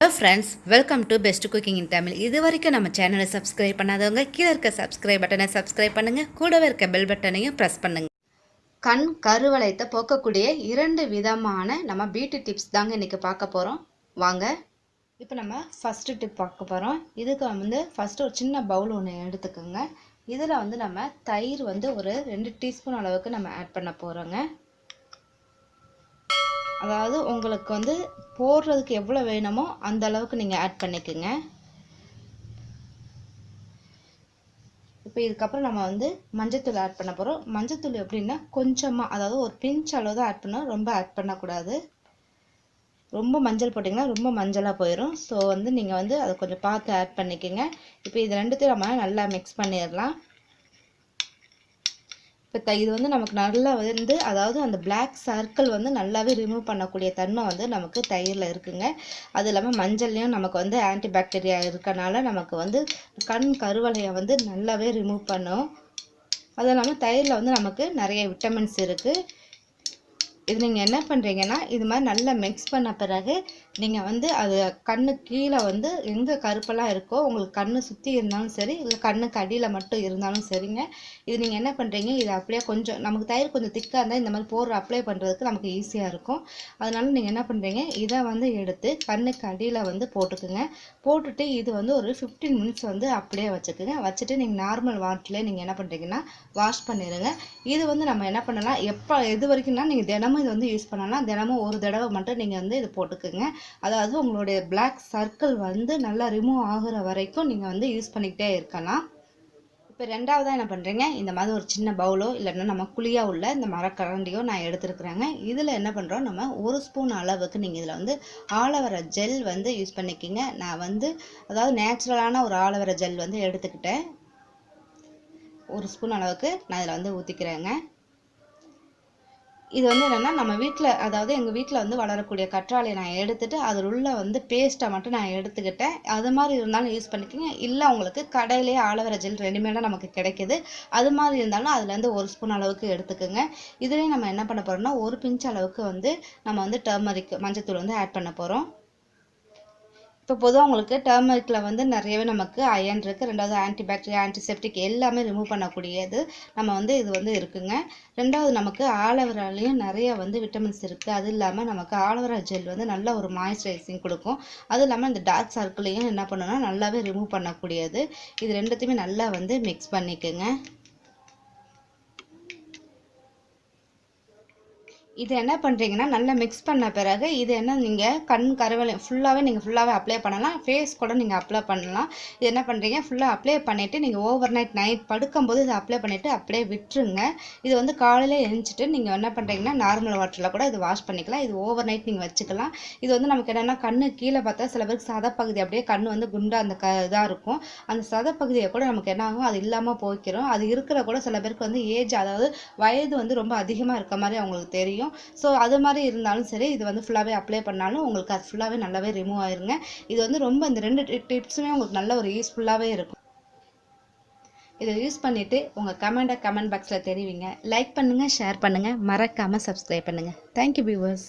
Hello friends, welcome to best cooking இன் தமிழ். இது வரைக்கும் நம்ம சேனலை சப்ஸ்கிரைப் பண்ணாதவங்க கீழே இருக்க சப்ஸ்கிரைப் பட்டனை சப்ஸ்கிரைப் பண்ணுங்கள். கூடவே இருக்க பெல் பட்டனையும் ப்ரெஸ் பண்ணுங்கள். கண் கருவளையத்தை போக்கக்கூடிய 2 விதமான நம்ம பியூட்டி டிப்ஸ் தாங்க இன்றைக்கி பார்க்க போகிறோம். வாங்க இப்போ நம்ம ஃபஸ்ட்டு டிப் பார்க்க போகிறோம். இதுக்கு ஃபஸ்ட்டு ஒரு சின்ன பவுல் ஒன்று எடுத்துக்கோங்க. இதில் நம்ம தயிர் ஒரு 2 டீஸ்பூன் அளவுக்கு நம்ம ஆட் பண்ண போகிறோங்க. அதாவது உங்களுக்கு போடுறதுக்கு எவ்வளோ வேணுமோ அந்த அளவுக்கு நீங்கள் ஆட் பண்ணிக்கோங்க. இப்போ இதுக்கப்புறம் நம்ம மஞ்சத்தூள் ஆட் பண்ண போகிறோம். மஞ்சத்தூள் எப்படின்னா கொஞ்சமாக, அதாவது ஒரு பிஞ்ச் அளவு தான் ஆட் பண்ணோம், ரொம்ப ஆட் பண்ணக்கூடாது. ரொம்ப மஞ்சள் போட்டிங்கன்னா ரொம்ப மஞ்சளாக போயிடும். ஸோ நீங்கள் அதை கொஞ்சம் பார்த்து ஆட் பண்ணிக்கோங்க. இப்போ இது ரெண்டுத்தையும் நம்ம நல்லா மிக்ஸ் பண்ணிடலாம். இப்போ இது நமக்கு நல்லா அதாவது அந்த பிளாக் சர்க்கிள் நல்லாவே ரிமூவ் பண்ணக்கூடிய தன்மை நமக்கு தயிரில் இருக்குங்க. அது இல்லாமல் மஞ்சள்லையும் நமக்கு ஆன்டி பாக்டீரியா இருக்கனால நமக்கு கண் கருவளையம் நல்லாவே ரிமூவ் பண்ணும். அது இல்லாமல் தயிரில் நமக்கு நிறைய விட்டமின்ஸ் இருக்குது. இது நீங்கள் என்ன பண்ணுறீங்கன்னா, இது மாதிரி நல்லா மிக்ஸ் பண்ண பிறகு நீங்கள் அது கண்ணு கீழே எங்கே கருப்பெல்லாம் இருக்கோ, உங்களுக்கு கண்ணு சுற்றி இருந்தாலும் சரி, இல்லை கண்ணுக்கு அடியில் மட்டும் இருந்தாலும் சரிங்க. இது நீங்கள் என்ன பண்ணுறீங்க, இது அப்படியே கொஞ்சம் நமக்கு தயிர் கொஞ்சம் திக்காக இருந்தால் இந்த மாதிரி போடுற அப்ளை பண்ணுறதுக்கு நமக்கு ஈஸியாக இருக்கும். அதனால நீங்கள் என்ன பண்ணுறீங்க, இதை எடுத்து கண்ணுக்கு அடியில் போட்டுக்குங்க. போட்டுட்டு இது ஒரு 15 மினிட்ஸ் அப்படியே வச்சுக்குங்க. வச்சுட்டு நீங்கள் நார்மல் வாட்டர்லேயே நீங்கள் என்ன பண்ணுறீங்கன்னா வாஷ் பண்ணிடுங்க. இது நம்ம என்ன பண்ணலாம், எப்போ எது வரைக்கும்னா நீங்கள் தினமும் இது யூஸ் பண்ணலாம். தினமும் ஒரு தடவை மட்டும் நீங்கள் இது போட்டுக்குங்க. அதாவது உங்களுடைய பிளாக் சர்க்கிள் நல்லா ரிமூவ் ஆகுற வரைக்கும் நீங்கள் யூஸ் பண்ணிக்கிட்டே இருக்கலாம். இப்போ ரெண்டாவதாக என்ன பண்ணுறீங்க, இந்த மாதிரி ஒரு சின்ன பவுலோ இல்லைன்னா நம்ம குழியாக உள்ள இந்த மரக்கரண்டியோ நான் எடுத்துருக்குறேங்க. இதில் என்ன பண்ணுறோம், நம்ம 1 ஸ்பூன் அளவுக்கு நீங்கள் இதில் ஆலோவேரா ஜெல் யூஸ் பண்ணிக்கிங்க. நான் அதாவது நேச்சுரலான ஒரு ஆலோவேரா ஜெல் எடுத்துக்கிட்டேன். 1 ஸ்பூன் அளவுக்கு நான் இதில் ஊற்றிக்கிறேங்க. இது என்னென்னா நம்ம வீட்டில், அதாவது எங்கள் வீட்டில் வளரக்கூடிய கற்றாழையை நான் எடுத்துகிட்டு அதில் உள்ள பேஸ்ட்டை மட்டும் நான் எடுத்துக்கிட்டேன். அது மாதிரி இருந்தாலும் யூஸ் பண்ணிக்கோங்க. இல்லை உங்களுக்கு கடையிலேயே ஆலோவேரா ஜெல் ரெடிமேடாக நமக்கு கிடைக்கிது, அது மாதிரி இருந்தாலும் அதில் 1 ஸ்பூன் அளவுக்கு எடுத்துக்கோங்க. இதுலேயும் நம்ம என்ன பண்ண போகிறோம்னா, ஒரு பிஞ்ச் அளவுக்கு நம்ம டர்மரிக் மஞ்சத்தூள் ஆட் பண்ண போகிறோம். இப்போ பொதுவாக உங்களுக்கு டர்மரிக்கில் நிறையவே நமக்கு அயன் இருக்குது. ரெண்டாவது ஆன்டிபாக்டீரியா, ஆன்டிசெப்டிக் எல்லாமே ரிமூவ் பண்ணக்கூடியது நம்ம இது இருக்குங்க. ரெண்டாவது நமக்கு ஆலோவேராலையும் நிறைய விட்டமின்ஸ் இருக்குது. அது இல்லாமல் நமக்கு ஆலோவேரா ஜெல் நல்ல ஒரு மாய்ஸ்சரைசிங் கொடுக்கும். அது இல்லாமல் இந்த டார்க் சர்க்கிளையும் என்ன பண்ணணும்னா நல்லாவே ரிமூவ் பண்ணக்கூடியது. இது ரெண்டுத்தையுமே நல்லா மிக்ஸ் பண்ணிக்கோங்க. இது என்ன பண்ணுறீங்கன்னா, நல்லா மிக்ஸ் பண்ண பிறகு இது நீங்கள் கண் கருவளையம் ஃபுல்லாகவே அப்ளை பண்ணலாம். ஃபேஸ் கூட நீங்கள் அப்ளை பண்ணலாம். இது என்ன பண்ணுறீங்க, ஃபுல்லாக அப்ளை பண்ணிவிட்டு நீங்கள் ஓவர் நைட் படுக்கும்போது இதை அப்ளை பண்ணிவிட்டு அப்படியே விட்டுருங்க. இது காலையில் எழுந்திரிச்சிட்டு நீங்கள் என்ன பண்ணுறீங்கன்னா நார்மல் வாட்டரில் கூட இது வாஷ் பண்ணிக்கலாம். இது ஓவர் நைட் நீங்கள் வச்சுக்கலாம். இது நமக்கு என்னென்னா, கண்ணு கீழே பார்த்தா சில பேருக்கு சதப்பகுதி அப்படியே கண் குண்டாக அந்த இதாக இருக்கும். அந்த சதப்பகுதியை கூட நமக்கு என்ன ஆகும், அது இல்லாமல் போய்க்கிறோம். அது இருக்கிற கூட சில பேருக்கு ஏஜ், அதாவது வயது ரொம்ப அதிகமாக இருக்க மாதிரி அவங்களுக்கு தெரியும். ஸோ அது மாதிரி இருந்தாலும் சரி, இது ஃபுல்லாகவே அப்ளை பண்ணாலும் உங்களுக்கு அது ஃபுல்லாகவே நல்லாவே ரிமூவ் ஆயிருங்க. இது ரொம்ப இந்த 2 டிப்ஸுமே உங்களுக்கு நல்ல ஒரு யூஸ்ஃபுல்லாகவே இருக்கும். இதை யூஸ் பண்ணிவிட்டு உங்கள் கமெண்ட் பாக்ஸில் தெரிவிங்க. லைக் பண்ணுங்கள், ஷேர் பண்ணுங்கள், மறக்காமல் சப்ஸ்கிரைப் பண்ணுங்கள். Thank you viewers.